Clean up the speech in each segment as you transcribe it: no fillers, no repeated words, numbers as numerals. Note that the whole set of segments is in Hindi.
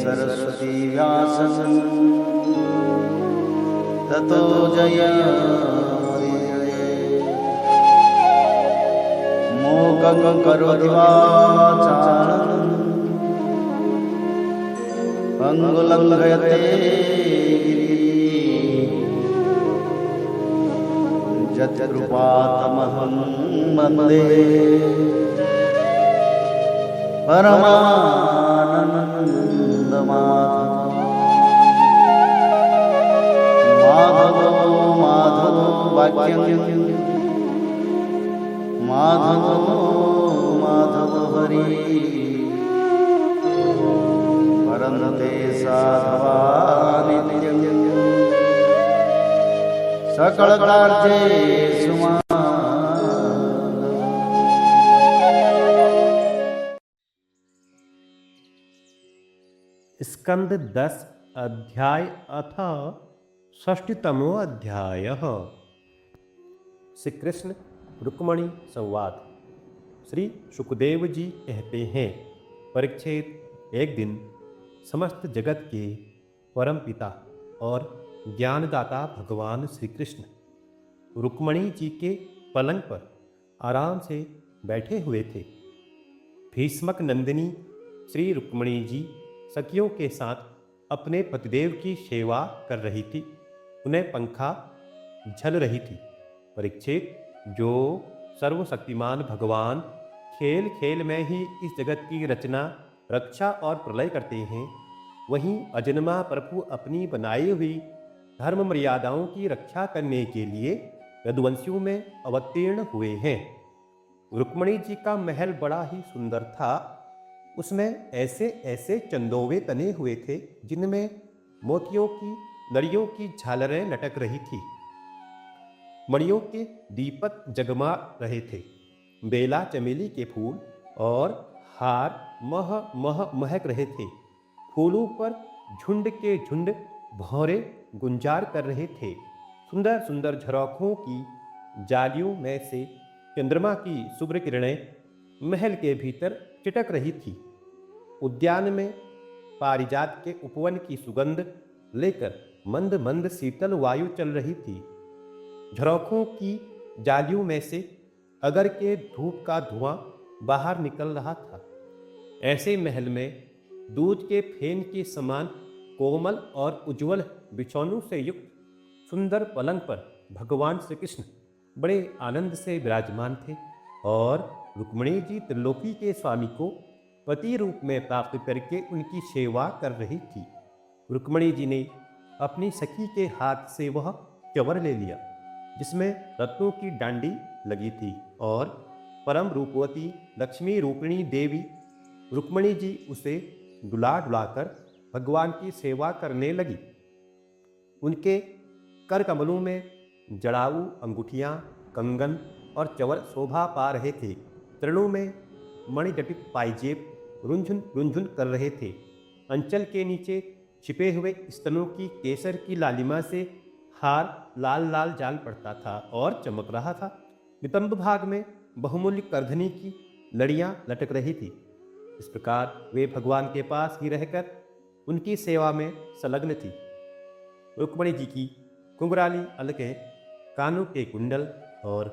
सरस्वती व्यासं ततो मूकं करोति वाचालं पंगुलंघयते यत्कृपातमहं वन्दे परमानन्दमाधवो माधवो वाक्यं माधवो हरि परन्ते साधवा नित्यं सकलकार्येषु स्कंद 10 अध्याय अथ षष्ठीतमो अध्याय। श्री कृष्ण रुक्मणी संवाद। श्री सुखदेव जी कहते हैं, परीक्षित, एक दिन समस्त जगत के परम पिता और ज्ञानदाता भगवान श्री कृष्ण रुक्मणी जी के पलंग पर आराम से बैठे हुए थे। भीष्मक नंदिनी श्री रुक्मणी जी सखियों के साथ अपने पतिदेव की सेवा कर रही थी। उन्हें पंखा झल रही थी। परीक्षित, जो सर्वशक्तिमान भगवान खेल खेल में ही इस जगत की रचना, रक्षा और प्रलय करते हैं, वहीं अजन्मा प्रभु अपनी बनाई हुई धर्म मर्यादाओं की रक्षा करने के लिए यदुवंशियों में अवतीर्ण हुए हैं। रुक्मणी जी का महल बड़ा ही सुंदर था। उसमें ऐसे ऐसे चंदोवे तने हुए थे जिनमें मोतियों की लड़ियों की झालरें लटक रही थी। मणियों के दीपक जगमा रहे थे। बेला चमेली के फूल और हार मह मह महक रहे थे। फूलों पर झुंड के झुंड भौरे गुंजार कर रहे थे। सुंदर सुंदर झरोखों की जालियों में से चंद्रमा की शुभ्र किरणें महल के भीतर चिटक रही थी। उद्यान में पारिजात के उपवन की सुगंध लेकर मंद मंद शीतल वायु चल रही थी। झरोखों की जालियों में से अगर के धूप का धुआं बाहर निकल रहा था। ऐसे महल में दूध के फेन के समान कोमल और उज्जवल बिछौनों से युक्त सुंदर पलंग पर भगवान श्री कृष्ण बड़े आनंद से विराजमान थे और रुक्मणी जी त्रिलोकी के स्वामी को पति रूप में प्राप्त करके उनकी सेवा कर रही थी। रुक्मणी जी ने अपनी सखी के हाथ से वह च्यवर ले लिया जिसमें रत्नों की डांडी लगी थी और परम रूपवती लक्ष्मी रूपिणी देवी रुक्मणी जी उसे डुला डुलाकर भगवान की सेवा करने लगी। उनके कर कमलों में जड़ाऊ अंगूठियाँ, कंगन और च्यवर शोभा पा रहे थे। तृणों में मणिजटित पायजेब रुंझुन रुंझुन कर रहे थे। अंचल के नीचे छिपे हुए स्तनों की केसर की लालिमा से हार लाल लाल जान पड़ता था और चमक रहा था। नितंब भाग में बहुमूल्य करधनी की लड़ियां लटक रही थी। इस प्रकार वे भगवान के पास ही रहकर उनकी सेवा में संलग्न थी। रुक्मणी जी की कुंगराली अलकें, कानों के कुंडल और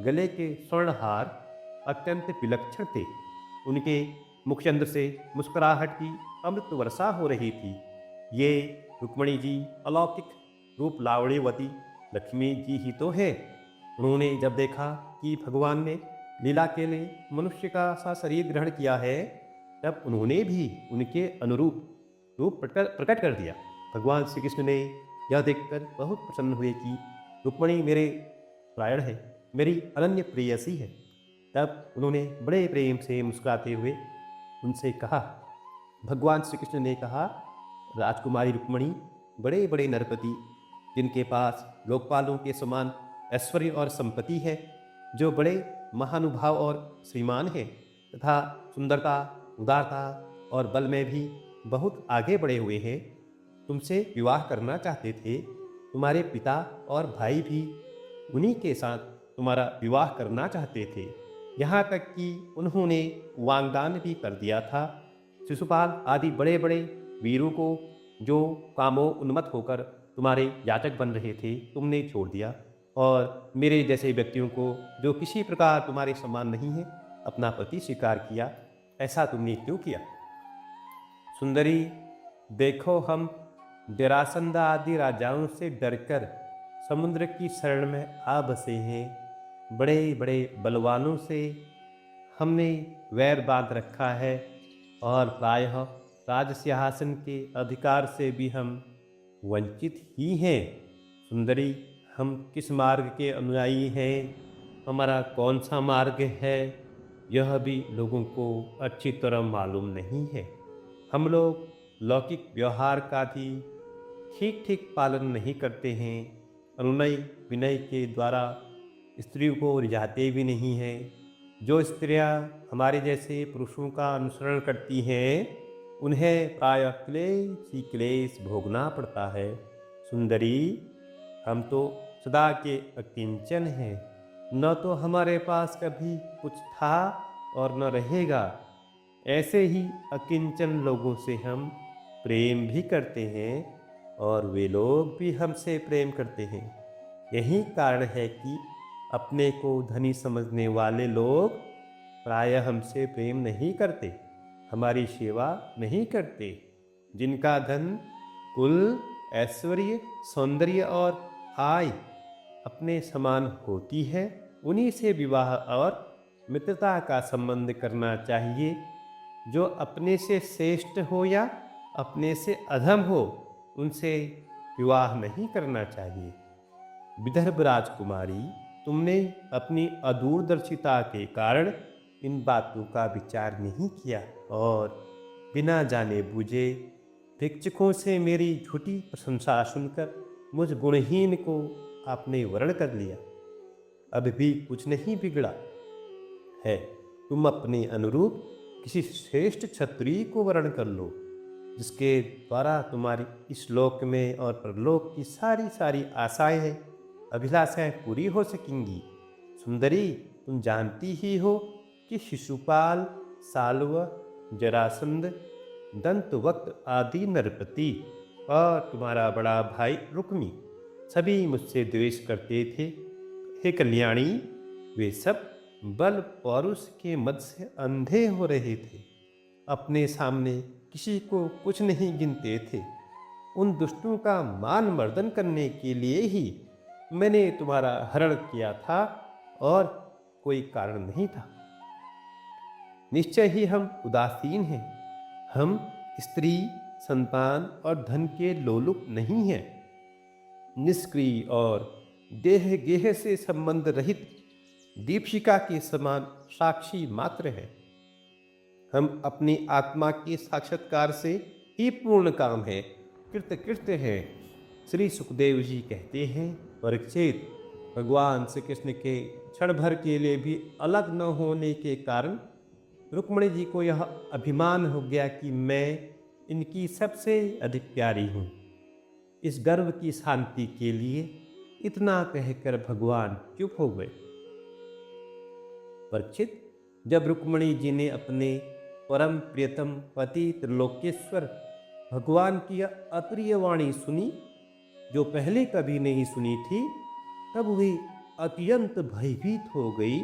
गले के स्वर्णहार अत्यंत विलक्षण थे। उनके मुखचंद्र से मुस्कुराहट की अमृत वर्षा हो रही थी। ये रुक्मणी जी अलौकिक रूप लावण्यवती लक्ष्मी जी ही तो है। उन्होंने जब देखा कि भगवान ने लीला के लिए मनुष्य का सा शरीर ग्रहण किया है, तब उन्होंने भी उनके अनुरूप रूप प्रकट कर दिया। भगवान श्री कृष्ण ने यह देखकर बहुत प्रसन्न हुए कि रुक्मणी मेरे प्राण है, मेरी अनन्य प्रेयसी है। तब उन्होंने बड़े प्रेम से मुस्कुराते हुए उनसे कहा। भगवान श्री कृष्ण ने कहा, राजकुमारी रुक्मणी, बड़े बड़े नरपति जिनके पास लोकपालों के समान ऐश्वर्य और संपत्ति है, जो बड़े महानुभाव और श्रीमान हैं तथा सुंदरता, उदारता और बल में भी बहुत आगे बढ़े हुए हैं, तुमसे विवाह करना चाहते थे। तुम्हारे पिता और भाई भी उन्हीं के साथ तुम्हारा विवाह करना चाहते थे। यहाँ तक कि उन्होंने वांगदान भी कर दिया था। शिशुपाल आदि बड़े बड़े वीरों को जो कामोन्मत्त होकर तुम्हारे याचक बन रहे थे तुमने छोड़ दिया, और मेरे जैसे व्यक्तियों को जो किसी प्रकार तुम्हारे समान नहीं है अपना पति स्वीकार किया। ऐसा तुमने क्यों किया? सुंदरी, देखो हम जरासंधा आदि राजाओं से डरकर समुद्र की शरण में आ बसे हैं। बड़े बड़े बलवानों से हमने वैर बांध रखा है, और प्रायः राज सिंहासन के अधिकार से भी हम वंचित ही हैं। सुंदरी, हम किस मार्ग के अनुयायी हैं, हमारा कौन सा मार्ग है, यह भी लोगों को अच्छी तरह मालूम नहीं है। हम लोग लौकिक व्यवहार का भी ठीक ठीक पालन नहीं करते हैं, अनुनय विनय के द्वारा स्त्रियों को रिझाते भी नहीं हैं। जो स्त्रियां हमारे जैसे पुरुषों का अनुसरण करती हैं उन्हें प्रायः क्लेश ही क्लेश भोगना पड़ता है। सुंदरी, हम तो सदा के अकिंचन हैं, न तो हमारे पास कभी कुछ था और न रहेगा। ऐसे ही अकिंचन लोगों से हम प्रेम भी करते हैं और वे लोग भी हमसे प्रेम करते हैं। यही कारण है कि अपने को धनी समझने वाले लोग प्रायः हमसे प्रेम नहीं करते, हमारी सेवा नहीं करते। जिनका धन, कुल, ऐश्वर्य, सौंदर्य और आय अपने समान होती है उन्हीं से विवाह और मित्रता का संबंध करना चाहिए। जो अपने से श्रेष्ठ हो या अपने से अधम हो उनसे विवाह नहीं करना चाहिए। विदर्भ राजकुमारी, तुमने अपनी अदूरदर्शिता के कारण इन बातों का विचार नहीं किया और बिना जाने बूझे भिक्षुकों से मेरी झूठी प्रशंसा सुनकर मुझ गुणहीन को आपने वर्ण कर लिया। अब भी कुछ नहीं बिगड़ा है, तुम अपने अनुरूप किसी श्रेष्ठ क्षत्रिय को वर्ण कर लो, जिसके द्वारा तुम्हारी इस लोक में और परलोक की सारी सारी आशाएं, अभिलाषाएं पूरी हो सकेंगी। सुंदरी, तुम जानती ही हो कि शिशुपाल, साल्व, जरासंध, दंतवक्त आदि नरपति और तुम्हारा बड़ा भाई रुक्मी सभी मुझसे द्वेष करते थे। हे कल्याणी, वे सब बल पौरुष के मद से अंधे हो रहे थे, अपने सामने किसी को कुछ नहीं गिनते थे। उन दुष्टों का मान मर्दन करने के लिए ही मैंने तुम्हारा हरण किया था और कोई कारण नहीं था। निश्चय ही हम उदासीन हैं, हम स्त्री, संतान और धन के लोलुप नहीं हैं। निष्क्रिय और देह गेह से संबंध रहित दीपशिखा के समान साक्षी मात्र है। हम अपनी आत्मा के साक्षात्कार से ही पूर्ण काम है, कृतकृत्य है। श्री सुखदेव जी कहते हैं, परीक्षित, भगवान श्री कृष्ण के क्षण भर के लिए भी अलग न होने के कारण रुक्मिणी जी को यह अभिमान हो गया कि मैं इनकी सबसे अधिक प्यारी हूँ। इस गर्व की शांति के लिए इतना कहकर भगवान चुप हो गए। परीक्षित, जब रुक्मिणी जी ने अपने परम प्रियतम पति त्रिलोकेश्वर भगवान की अप्रिय वाणी सुनी, जो पहले कभी नहीं सुनी थी, तब वे अत्यंत भयभीत हो गई।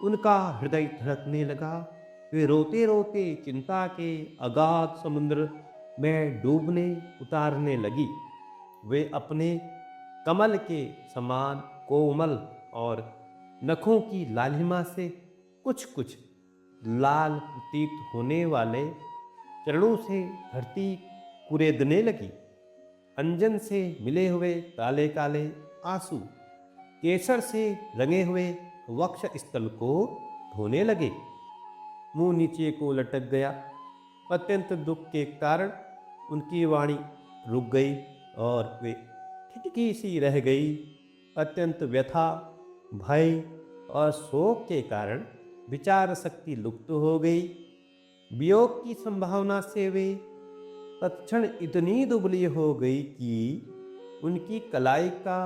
उनका हृदय धड़कने लगा। वे रोते रोते चिंता के अगाध समुद्र में डूबने उतारने लगी। वे अपने कमल के समान कोमल और नखों की लालिमा से कुछ कुछ लाल प्रतीत होने वाले चरणों से धरती कुरेदने लगी। अंजन से मिले हुए काले काले आंसू केसर से रंगे हुए वक्ष स्थल को धोने लगे। मुंह नीचे को लटक गया। अत्यंत दुख के कारण उनकी वाणी रुक गई और वे ठिठकी सी रह गई। अत्यंत व्यथा, भय और शोक के कारण विचार शक्ति लुप्त हो गई। वियोग की संभावना से वे तत्क्षण इतनी दुबली हो गई कि उनकी कलाई का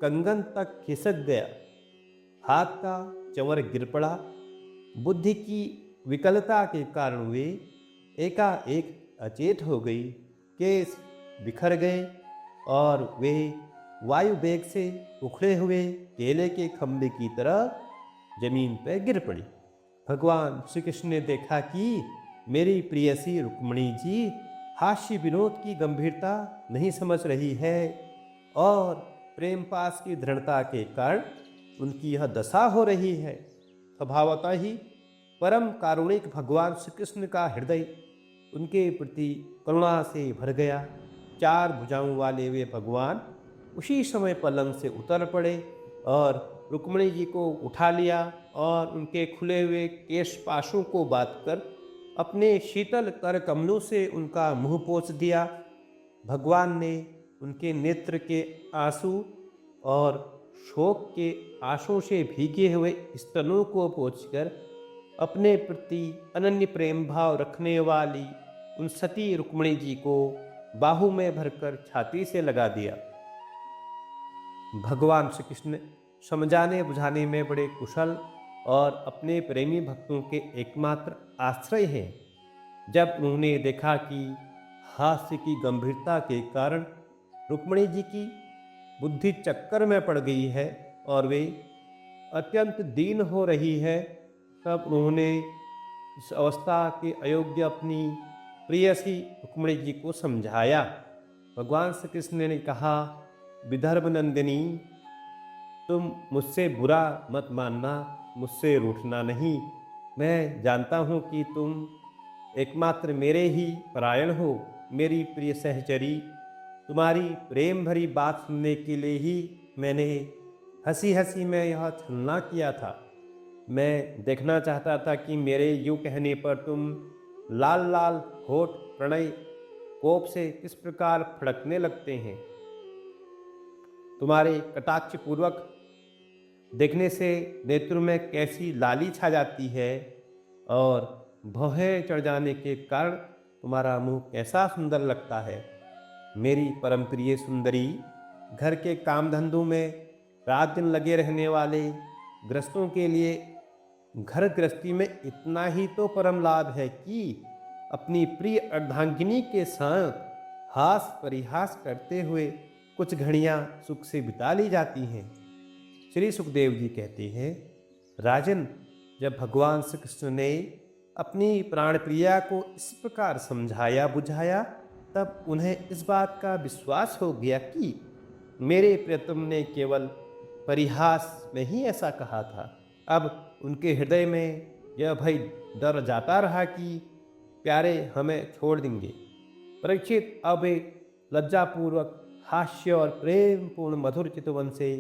कंगन तक खिसक गया, हाथ का चंवर गिर पड़ा। बुद्धि की विकलता के कारण वे एकाएक अचेत हो गई, केस बिखर गए और वे वायु वेग से उखड़े हुए केले के खंभे की तरह जमीन पर गिर पड़ी। भगवान श्री कृष्ण ने देखा कि मेरी प्रियसी रुक्मिणी जी हास्य विनोद की गंभीरता नहीं समझ रही है और प्रेम पास की दृढ़ता के कारण उनकी यह दशा हो रही है। स्वभावतः ही परम कारुणिक भगवान श्री कृष्ण का हृदय उनके प्रति करुणा से भर गया। 4 भुजाओं वाले वे भगवान उसी समय पलंग से उतर पड़े और रुक्मिणी जी को उठा लिया और उनके खुले हुए केश पाशों को बांधकर अपने शीतल कर कमलों से उनका मुंह पोंछ दिया। भगवान ने उनके नेत्र के आंसू और शोक के आंसुओं से भीगे हुए स्तनों को पोंछकर अपने प्रति अनन्य प्रेम भाव रखने वाली उन सती रुक्मिणी जी को बाहू में भरकर छाती से लगा दिया। भगवान श्री कृष्ण समझाने बुझाने में बड़े कुशल और अपने प्रेमी भक्तों के एकमात्र आश्रय हैं। जब उन्होंने देखा कि हास्य की गंभीरता के कारण रुक्मिणी जी की बुद्धि चक्कर में पड़ गई है और वे अत्यंत दीन हो रही है, तब उन्होंने इस अवस्था के अयोग्य अपनी प्रियसी रुक्मिणी जी को समझाया। भगवान श्री कृष्ण ने कहा, विदर्भ नंदिनी, तुम मुझसे बुरा मत मानना, मुझसे रूठना नहीं। मैं जानता हूँ कि तुम एकमात्र मेरे ही परायण हो। मेरी प्रिय सहचरी, तुम्हारी प्रेम भरी बात सुनने के लिए ही मैंने हंसी हंसी में यह छलना किया था। मैं देखना चाहता था कि मेरे यूँ कहने पर तुम लाल लाल होठ प्रणय कोप से किस प्रकार फड़कने लगते हैं। तुम्हारे कटाक्ष पूर्वक देखने से नेत्र में कैसी लाली छा जाती है और भौहें चढ़ जाने के कारण तुम्हारा मुंह कैसा सुंदर लगता है। मेरी परम प्रिय सुंदरी, घर के काम धंधों में रात दिन लगे रहने वाले गृहस्थों के लिए घर गृहस्थी में इतना ही तो परम लाभ है कि अपनी प्रिय अर्धांगिनी के साथ हास परिहास करते हुए कुछ घड़ियां सुख से बिता ली जाती हैं। श्री सुखदेव जी कहते हैं, राजन, जब भगवान श्री कृष्ण ने अपनी प्राण प्रिया को इस प्रकार समझाया बुझाया, तब उन्हें इस बात का विश्वास हो गया कि मेरे प्रियतम ने केवल परिहास में ही ऐसा कहा था। अब उनके हृदय में यह भय डर जाता रहा कि प्यारे हमें छोड़ देंगे। परीक्षित अब एक लज्जापूर्वक हास्य और प्रेम पूर्ण मधुर चितवन से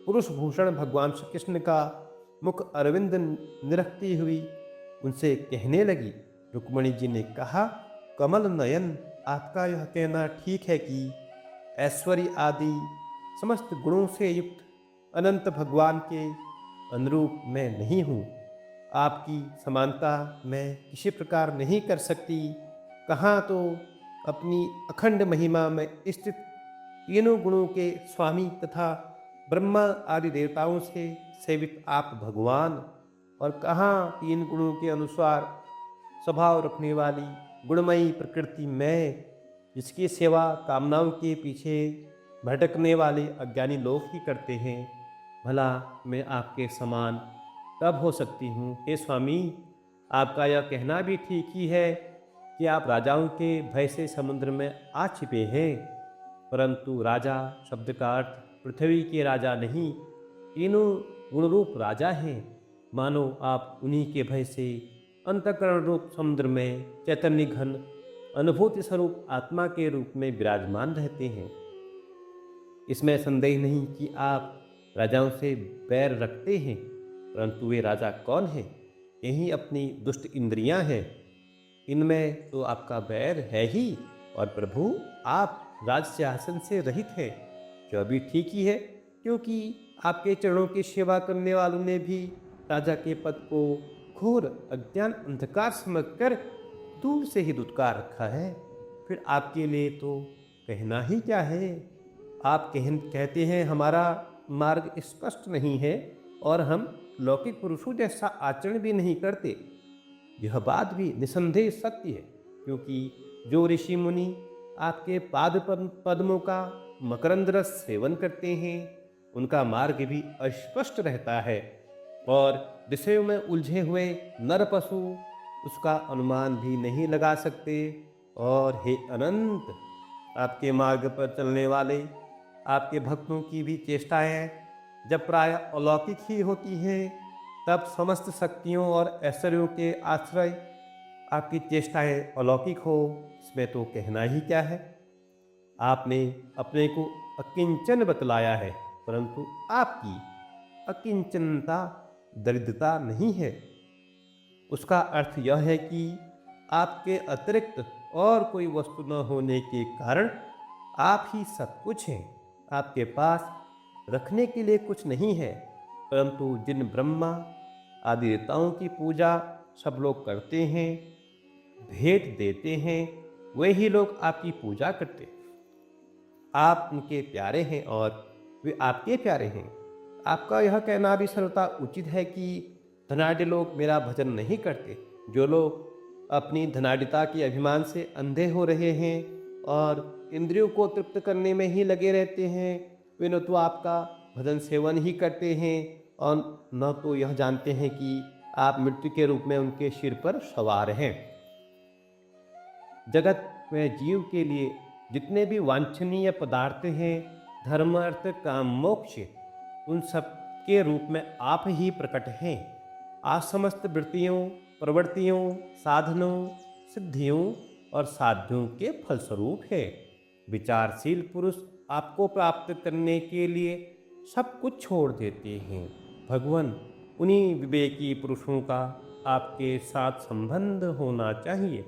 पुरुष भूषण भगवान श्री कृष्ण का मुख अरविंद निरखती हुई उनसे कहने लगी। रुक्मिणी जी ने कहा, कमल नयन, आपका यह कहना ठीक है कि ऐश्वर्य आदि समस्त गुणों से युक्त अनंत भगवान के अनुरूप मैं नहीं हूँ। आपकी समानता मैं किसी प्रकार नहीं कर सकती। कहाँ तो अपनी अखंड महिमा में स्थित तीनों गुणों के स्वामी तथा ब्रह्मा आदि देवताओं से सेवित आप भगवान, और कहाँ 3 गुणों के अनुसार स्वभाव रखने वाली गुणमयी प्रकृति मैं, जिसकी सेवा कामनाओं के पीछे भटकने वाले अज्ञानी लोग ही करते हैं। भला मैं आपके समान तब हो सकती हूँ। हे स्वामी, आपका यह कहना भी ठीक ही है कि आप राजाओं के भय से समुद्र में आ छिपे हैं, परंतु राजा शब्द का अर्थ पृथ्वी के राजा नहीं, तीनों गुणरूप राजा हैं। मानो आप उन्हीं के भय से अंतःकरण रूप समुद्र में चैतन्य घन अनुभूति स्वरूप आत्मा के रूप में विराजमान रहते हैं। इसमें संदेह नहीं कि आप राजाओं से बैर रखते हैं, परंतु वे राजा कौन हैं? यही अपनी दुष्ट इंद्रियां हैं। इनमें तो आपका बैर है ही, और प्रभु आप राज सिंहासन से रहित हैं, जो अभी ठीक ही है, क्योंकि आपके चरणों की सेवा करने वालों ने भी राजा के पद को घोर अज्ञान अंधकार समझकर दूर से ही दुत्कार रखा है। फिर आपके लिए तो कहना ही क्या है। आप कहते हैं हमारा मार्ग स्पष्ट नहीं है और हम लौकिक पुरुषों जैसा आचरण भी नहीं करते। यह बात भी निसंदेह सत्य है, क्योंकि जो ऋषि मुनि आपके पद्मों का मकरंद रस सेवन करते हैं उनका मार्ग भी अस्पष्ट रहता है और विषयों में उलझे हुए नर पशु उसका अनुमान भी नहीं लगा सकते। और हे अनंत, आपके मार्ग पर चलने वाले आपके भक्तों की भी चेष्टाएं जब प्राय अलौकिक ही होती हैं, तब समस्त शक्तियों और ऐश्वर्यों के आश्रय आपकी चेष्टाएं अलौकिक हो, इसमें तो कहना ही क्या है। आपने अपने को अकिंचन बतलाया है, परंतु आपकी अकिंचनता दरिद्रता नहीं है। उसका अर्थ यह है कि आपके अतिरिक्त और कोई वस्तु न होने के कारण आप ही सब कुछ हैं। आपके पास रखने के लिए कुछ नहीं है, परंतु जिन ब्रह्मा आदि देवताओं की पूजा सब लोग करते हैं, भेंट देते हैं, वे ही लोग आपकी पूजा करते हैं। आप उनके प्यारे हैं और वे आपके प्यारे हैं। आपका यह कहना भी सर्वथा उचित है कि धनाढ़ लोग मेरा भजन नहीं करते। जो लोग अपनी धनाढ़ता के अभिमान से अंधे हो रहे हैं और इंद्रियों को तृप्त करने में ही लगे रहते हैं, वे न तो आपका भजन सेवन ही करते हैं और न तो यह जानते हैं कि आप मृत्यु के रूप में उनके सिर पर सवार हैं। जगत में जीव के लिए जितने भी वांछनीय पदार्थ हैं, धर्म अर्थ काम मोक्ष, उन सब के रूप में आप ही प्रकट हैं। आप समस्त वृत्तियों, प्रवृत्तियों, साधनों, सिद्धियों और साध्यों के फलस्वरूप है। विचारशील पुरुष आपको प्राप्त करने के लिए सब कुछ छोड़ देते हैं। भगवान, उन्हीं विवेकी पुरुषों का आपके साथ संबंध होना चाहिए।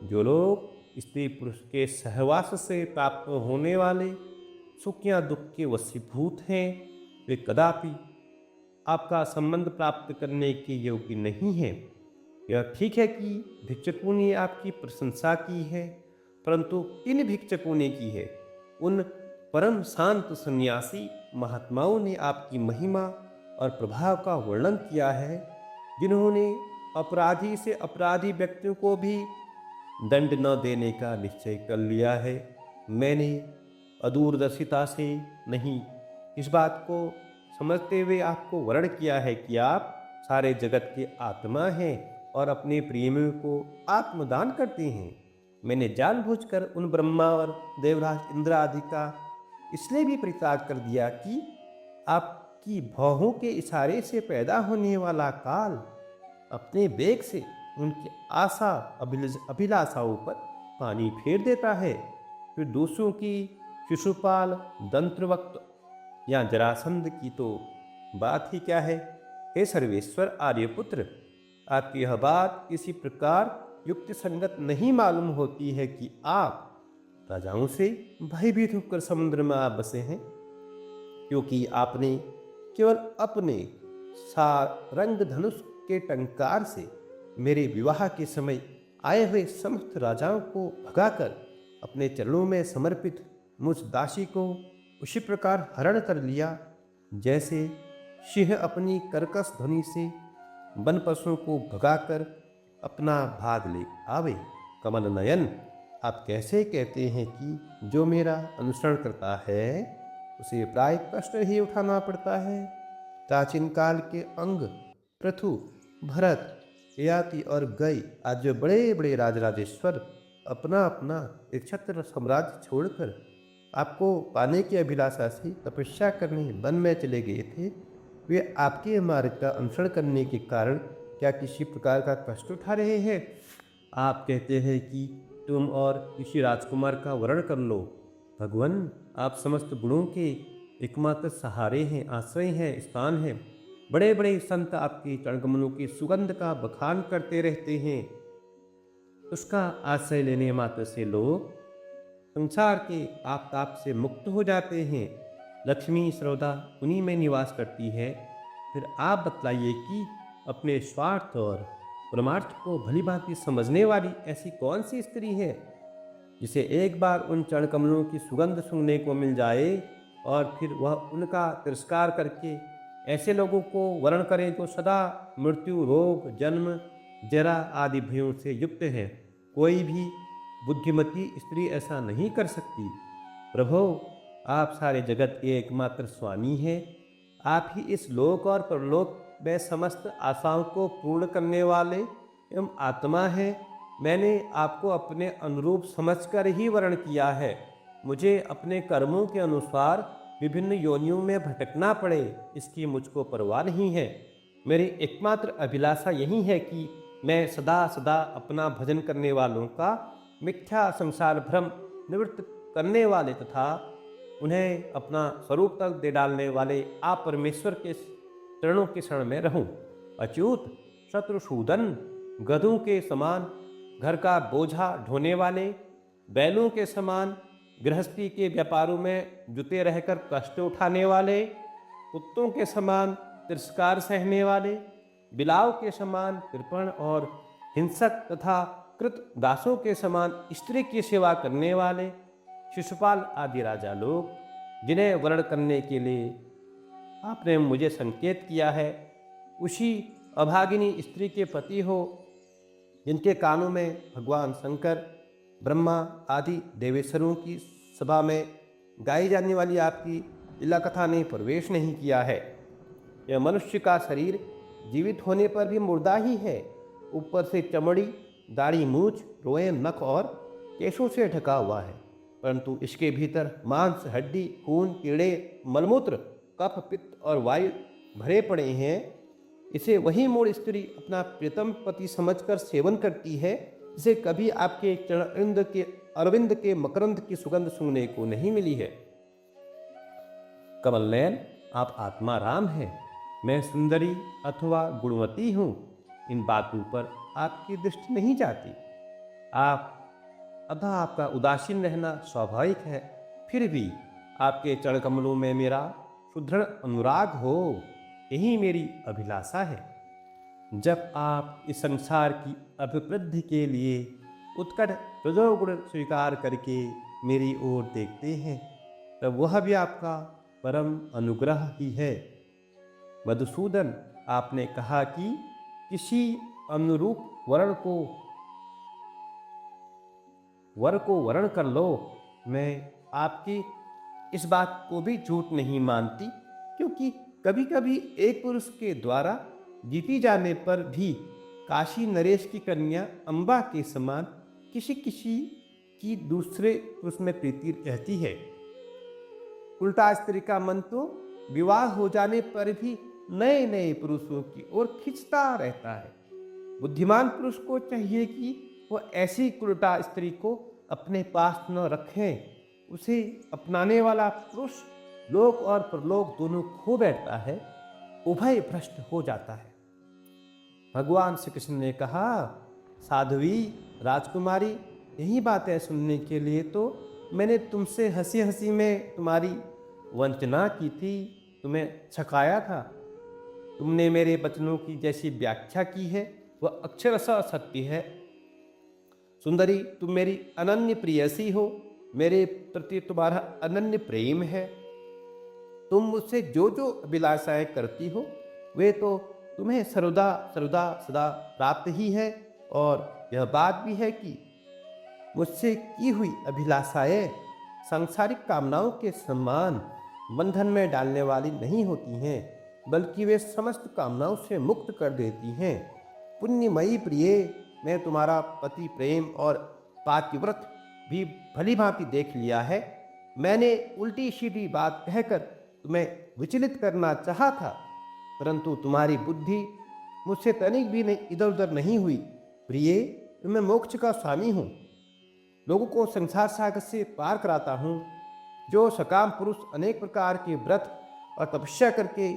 जो लोग स्त्री पुरुष के सहवास से प्राप्त होने वाले सुख या दुख के वशीभूत हैं, वे कदापि आपका संबंध प्राप्त करने के योग्य नहीं हैं। यह ठीक है कि भिक्षुकों ने आपकी प्रशंसा की है, परंतु किन भिक्षुकों ने की है? उन परम शांत सन्यासी महात्माओं ने आपकी महिमा और प्रभाव का वर्णन किया है, जिन्होंने अपराधी से अपराधी व्यक्तियों को भी दंड न देने का निश्चय कर लिया है। मैंने अदूरदर्शिता से नहीं, इस बात को समझते हुए आपको वर्ण किया है कि आप सारे जगत के आत्मा हैं और अपने प्रेमियों को आत्मदान करते हैं। मैंने जानबूझकर उन ब्रह्मा और देवराज इंद्र आदि का इसलिए भी परित्याग कर दिया कि आपकी भौहों के इशारे से पैदा होने वाला काल अपने वेग से उनकी आशा अभिलाषाओं पर पानी फेर देता है। फिर दूसरों की शिशुपाल, दंत्रवक्त या जरासंध की तो बात ही क्या है। हे सर्वेश्वर आर्यपुत्र, आपकी यह बात किसी प्रकार युक्ति संगत नहीं मालूम होती है कि आप राजाओं से भयभीत होकर समुद्र में आ बसे हैं, क्योंकि आपने केवल अपने सारंग धनुष के टंकार से मेरे विवाह के समय आए हुए समस्त राजाओं को भगाकर अपने चरणों में समर्पित मुझ दासी को उसी प्रकार हरण कर लिया, जैसे सिंह अपनी कर्कश ध्वनि से वन पशुओं को भगाकर अपना भाग ले आवे। कमल नयन, आप कैसे कहते हैं कि जो मेरा अनुसरण करता है उसे प्राय कष्ट ही उठाना पड़ता है। प्राचीन काल के अंग, पृथु, भरत, ययाति और गई आज जो बड़े बड़े राजराजेश्वर अपना अपना एक छत्र साम्राज्य छोड़कर आपको पाने की अभिलाषा से तपस्या करने वन में चले गए थे, वे आपके मार्ग का अनुसरण करने के कारण क्या किसी प्रकार का कष्ट उठा रहे हैं? आप कहते हैं कि तुम और किसी राजकुमार का वर्ण कर लो। भगवान, आप समस्त गुणों के एकमात्र सहारे हैं, आश्रय हैं, स्थान हैं। बड़े बड़े संत आपके चरणकमलों की सुगंध का बखान करते रहते हैं। उसका आश्रय लेने मात्र से लोग संसार के आपताप से मुक्त हो जाते हैं। लक्ष्मी सर्वदा उन्हीं में निवास करती है। फिर आप बतलाइए कि अपने स्वार्थ और परमार्थ को भली भांति समझने वाली ऐसी कौन सी स्त्री है जिसे एक बार उन चरणकमलों की सुगंध सूंघने को मिल जाए और फिर वह उनका तिरस्कार करके ऐसे लोगों को वर्ण करें जो सदा मृत्यु, रोग, जन्म, जरा आदि भयों से युक्त हैं। कोई भी बुद्धिमती स्त्री ऐसा नहीं कर सकती। प्रभो, आप सारे जगत के एकमात्र स्वामी हैं। आप ही इस लोक और परलोक में समस्त आशाओं को पूर्ण करने वाले एवं आत्मा हैं। मैंने आपको अपने अनुरूप समझकर ही वर्ण किया है। मुझे अपने कर्मों के अनुसार विभिन्न योनियों में भटकना पड़े, इसकी मुझको परवाह नहीं है। मेरी एकमात्र अभिलाषा यही है कि मैं सदा सदा अपना भजन करने वालों का मिथ्या संसार भ्रम निवृत्त करने वाले तथा उन्हें अपना स्वरूप तक दे डालने वाले आप परमेश्वर के चरणों के शरण में रहूं। अच्युत, शत्रुसूदन, गधों के समान घर का बोझा ढोने वाले, बैलों के समान गृहस्थी के व्यापारों में जुटे रहकर कष्ट उठाने वाले, कुत्तों के समान तिरस्कार सहने वाले, बिलाव के समान कृपण और हिंसक तथा कृत दासों के समान स्त्री की सेवा करने वाले, शिशुपाल आदि राजा लोग, जिन्हें वर्ण करने के लिए आपने मुझे संकेत किया है, उसी अभागिनी स्त्री के पति हो, जिनके कानों में भगवान शंकर, ब्रह्मा आदि देवेश्वरों की सभा में गाई जाने वाली आपकी लीला कथा ने प्रवेश नहीं किया है। यह मनुष्य का शरीर जीवित होने पर भी मुर्दा ही है। ऊपर से चमड़ी, दाढ़ी, मूछ, रोएं, नख और केशों से ढका हुआ है, परंतु इसके भीतर मांस, हड्डी, खून, कीड़े, मलमूत्र, कफ, पित्त और वायु भरे पड़े हैं। इसे वही मूढ़ स्त्री अपना प्रियतम पति समझकर सेवन करती है, जिसे कभी आपके चरण अरविंद के मकरंद की सुगंध सूंघने को नहीं मिली है। कमल नयन, आप आत्मा राम हैं। मैं सुंदरी अथवा गुणवती हूँ, इन बातों पर आपकी दृष्टि नहीं जाती। आपका उदासीन रहना स्वाभाविक है, फिर भी आपके चरण कमलों में मेरा सुदृढ़ अनुराग हो, यही मेरी अभिलाषा है। जब आप इस संसार की अभिवृद्धि के लिए उत्कट रजोगुण स्वीकार करके मेरी ओर देखते हैं, तब वह भी आपका परम अनुग्रह ही है। मधुसूदन, आपने कहा कि किसी अनुरूप वर को वर्ण कर लो। मैं आपकी इस बात को भी झूठ नहीं मानती, क्योंकि कभी कभी एक पुरुष के द्वारा जीती जाने पर भी काशी नरेश की कन्या अम्बा के समान किसी किसी की दूसरे पुरुष में प्रीति रहती है। उल्टा स्त्री का मन तो विवाह हो जाने पर भी नए नए पुरुषों की ओर खिंचता रहता है। बुद्धिमान पुरुष को चाहिए कि वह ऐसी उल्टा स्त्री को अपने पास न रखें। उसे अपनाने वाला पुरुष लोक और परलोक दोनों खो बैठता है, उभय भ्रष्ट हो जाता है। भगवान श्री कृष्ण ने कहा, साध्वी राजकुमारी, यही बातें सुनने के लिए तो मैंने तुमसे हंसी हंसी में तुम्हारी वंचना की थी, तुम्हें छकाया था। तुमने मेरे वचनों की जैसी व्याख्या की है वह अक्षरशः सत्य है। सुंदरी, तुम मेरी अनन्य प्रेयसी हो, मेरे प्रति तुम्हारा अनन्य प्रेम है। तुम मुझसे जो जो अभिलाषाएं करती हो वे तो तुम्हें सर्वदा सर्वदा सदा प्राप्त ही है। और यह बात भी है कि मुझसे की हुई अभिलाषाएं सांसारिक कामनाओं के समान बंधन में डालने वाली नहीं होती हैं, बल्कि वे समस्त कामनाओं से मुक्त कर देती हैं। पुण्यमयी प्रिय, मैं तुम्हारा पति प्रेम और पातिव्रत भी भली भांति देख लिया है। मैंने उल्टी सीधी बात कहकर तुम्हें विचलित करना चाहा था, परंतु तुम्हारी बुद्धि मुझसे तनिक भी नहीं इधर उधर नहीं हुई। प्रिय, मैं मोक्ष का स्वामी हूँ, लोगों को संसार सागर से पार कराता हूँ। जो सकाम पुरुष अनेक प्रकार के व्रत और तपस्या करके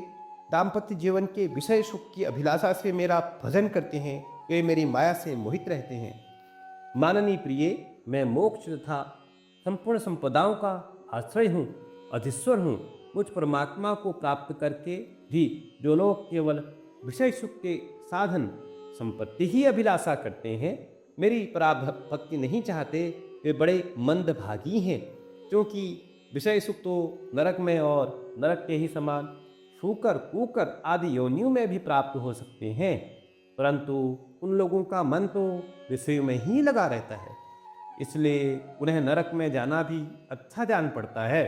दाम्पत्य जीवन के विषय सुख की अभिलाषा से मेरा भजन करते हैं, वे मेरी माया से मोहित रहते हैं। माननीय प्रिय, मैं मोक्ष तथा संपूर्ण संपदाओं का आश्रय हूँ, अधीश्वर हूँ। मुझ परमात्मा को प्राप्त करके भी जो लोग केवल विषय सुख के साधन संपत्ति ही अभिलाषा करते हैं, मेरी पराभक्ति नहीं चाहते, वे बड़े मंदभागी हैं। क्योंकि विषय सुख तो नरक में और नरक के ही समान सूकर, कुकर आदि योनियों में भी प्राप्त हो सकते हैं, परंतु उन लोगों का मन तो विषयों में ही लगा रहता है, इसलिए उन्हें नरक में जाना भी अच्छा जान पड़ता है।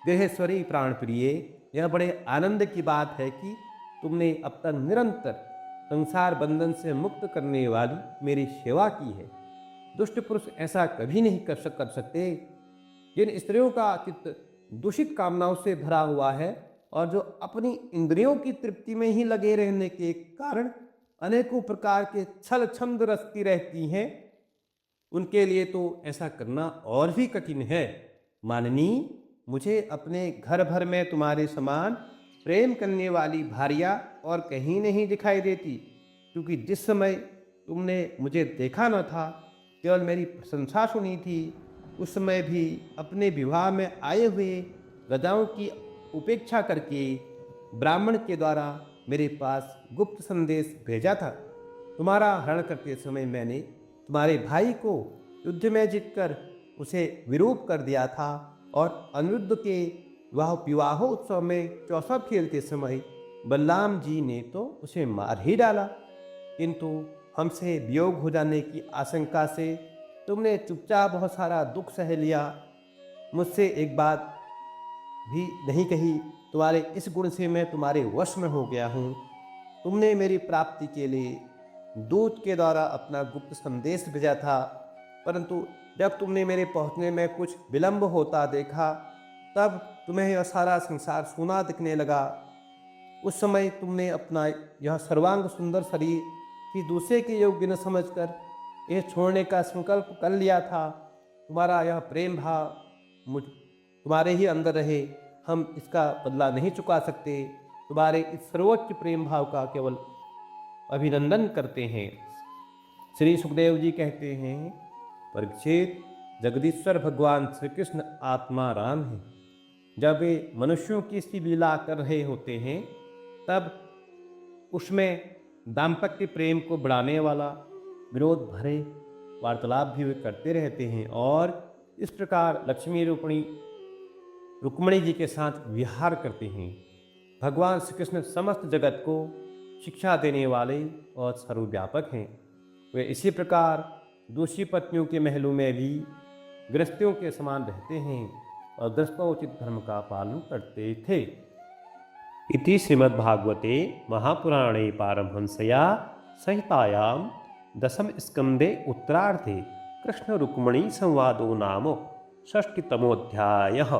देहेश्वरी प्राण प्रिय, यह बड़े आनंद की बात है कि तुमने अब तक निरंतर संसार बंधन से मुक्त करने वाली मेरी सेवा की है। दुष्ट पुरुष ऐसा कभी नहीं कर सकते। जिन स्त्रियों का चित्त दूषित कामनाओं से भरा हुआ है और जो अपनी इंद्रियों की तृप्ति में ही लगे रहने के कारण अनेकों प्रकार के छल छंद रचती रहती हैं, उनके लिए तो ऐसा करना और भी कठिन है। माननी, मुझे अपने घर भर में तुम्हारे समान प्रेम करने वाली भारिया और कहीं नहीं दिखाई देती, क्योंकि जिस समय तुमने मुझे देखा न था, केवल मेरी प्रशंसा सुनी थी, उस समय भी अपने विवाह में आए हुए गजाओं की उपेक्षा करके ब्राह्मण के द्वारा मेरे पास गुप्त संदेश भेजा था। तुम्हारा हरण करते समय मैंने तुम्हारे भाई को युद्ध में जीतकर उसे विरूप कर दिया था और अनिरुद्ध के विवाहोत्सव में चौसा खेलते समय बलराम जी ने तो उसे मार ही डाला, किंतु हमसे वियोग हो जाने की आशंका से तुमने चुपचाप बहुत सारा दुख सह लिया। मुझसे एक बात भी नहीं कही। तुम्हारे इस गुण से मैं तुम्हारे वश में हो गया हूँ। तुमने मेरी प्राप्ति के लिए दूत के द्वारा अपना गुप्त संदेश भेजा था, परंतु जब तुमने मेरे पहुँचने में कुछ विलंब होता देखा, तब तुम्हें यह सारा संसार सूना दिखने लगा। उस समय तुमने अपना यह सर्वांग सुंदर शरीर कि दूसरे के योग्य न समझकर यह छोड़ने का संकल्प कर लिया था। तुम्हारा यह प्रेम भाव मुझ तुम्हारे ही अंदर रहे, हम इसका बदला नहीं चुका सकते। तुम्हारे इस सर्वोच्च प्रेम भाव का केवल अभिनंदन करते हैं। श्री सुखदेव जी कहते हैं, परीक्षित, जगदीश्वर भगवान श्री कृष्ण आत्मा राम है। जब वे मनुष्यों की सी लीला कर रहे होते हैं, तब उसमें दाम्पत्य प्रेम को बढ़ाने वाला विरोध भरे वार्तालाप भी वे करते रहते हैं और इस प्रकार लक्ष्मी रूपणी रुक्मिणी जी के साथ विहार करते हैं। भगवान श्री कृष्ण समस्त जगत को शिक्षा देने वाले और सर्वव्यापक हैं। वे इसी प्रकार दूसरी पत्नियों के महलों में भी गृहस्थियों के समान रहते हैं और गृहस्थोचित धर्म का पालन करते थे। इति श्रीमद्भागवते महापुराणे पारमहंस्या संहितायां दशम स्कंदे उत्तरार्धे कृष्ण रुक्मिणी संवादो नाम षष्ठीतमोऽध्यायः।